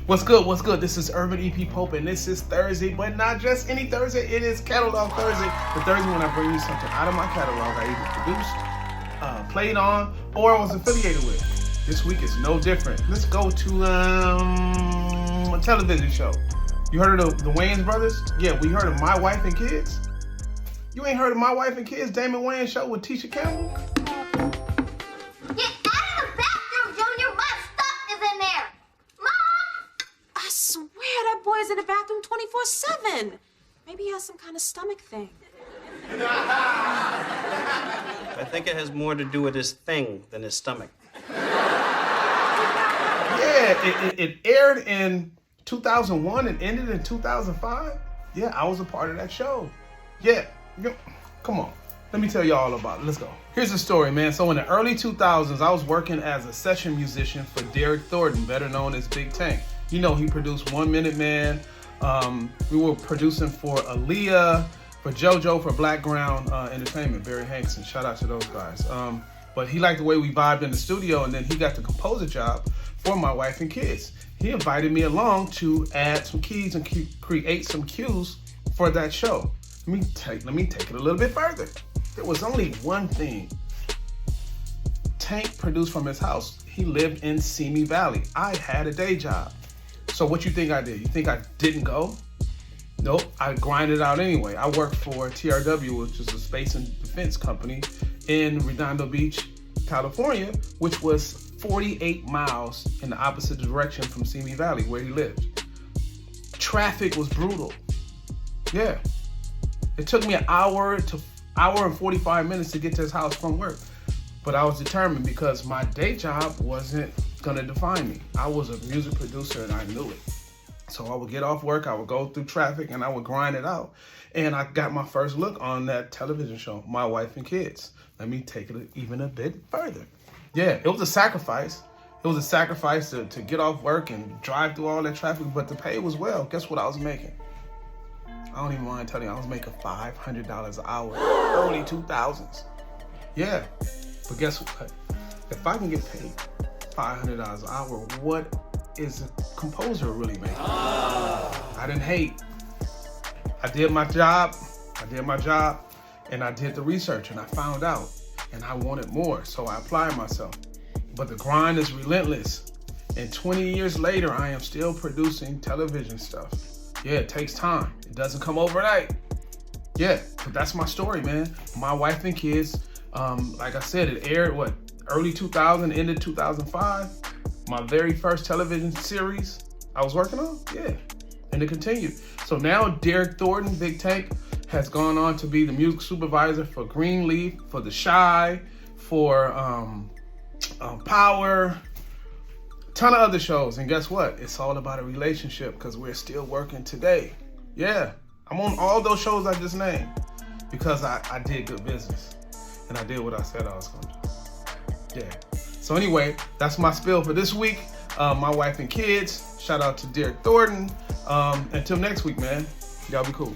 What's good? What's good? This is Ervin EP Pope, and this is Thursday, but not just any Thursday. It is Catalog Thursday. The Thursday when I bring you something out of my catalog I either produced, played on, or was affiliated with. This week is no different. Let's go to a television show. You heard of the Wayans brothers? Yeah, we heard of My Wife and Kids. You ain't heard of My Wife and Kids, Damon Wayans show with Tisha Campbell? Boy's in the bathroom 24/7. Maybe he has some kind of stomach thing. I think it has more to do with his thing than his stomach. Yeah, it aired in 2001 and ended in 2005. Yeah, I was a part of that show. Yeah, come on. Let me tell you all about it. Let's go. Here's the story, man. So in the early 2000s, I was working as a session musician for Derek Thornton, better known as Big Tank. You know, he produced 1 Minute Man. We were producing for Aaliyah, for JoJo, for Blackground Entertainment, Barry Hankson. Shout out to those guys. But he liked the way we vibed in the studio, and then he got the composer job for My Wife and Kids. He invited me along to add some keys and create some cues for that show. Let me take it a little bit further. There was only one thing Tank produced from his house. He lived in Simi Valley. I had a day job. So what you think I did? You think I didn't go? Nope, I grinded out anyway. I worked for TRW, which is a space and defense company in Redondo Beach, California, which was 48 miles in the opposite direction from Simi Valley, where he lived. Traffic was brutal. Yeah. It took me an hour and 45 minutes to get to his house from work. But I was determined because my day job wasn't gonna define me. I was a music producer and I knew it. So I would get off work, I would go through traffic and I would grind it out. And I got my first look on that television show, My Wife and Kids. Let me take it even a bit further. Yeah, it was a sacrifice. It was a sacrifice to get off work and drive through all that traffic, but the pay was well. Guess what I was making? I don't even want to tell you, I was making $500 an hour, early 2000s. Yeah, but guess what? If I can get paid $500 an hour, what is a composer really making? I didn't hate. I did my job, and I did the research, and I found out, and I wanted more, so I applied myself. But the grind is relentless, and 20 years later, I am still producing television stuff. Yeah, it takes time. It doesn't come overnight. Yeah, but that's my story, man. My Wife and Kids, like I said, it aired, early 2000, ended 2005. My very first television series I was working on, yeah, and it continued. So now Derek Thornton, Big Tank, has gone on to be the music supervisor for Greenleaf, for The Chi, for Power, ton of other shows. And guess what? It's all about a relationship because we're still working today. Yeah, I'm on all those shows I just named because I did good business and I did what I said I was gonna do. Yeah. So anyway, that's my spiel for this week. My Wife and Kids. Shout out to Derek Thornton. Until next week, man. Y'all be cool.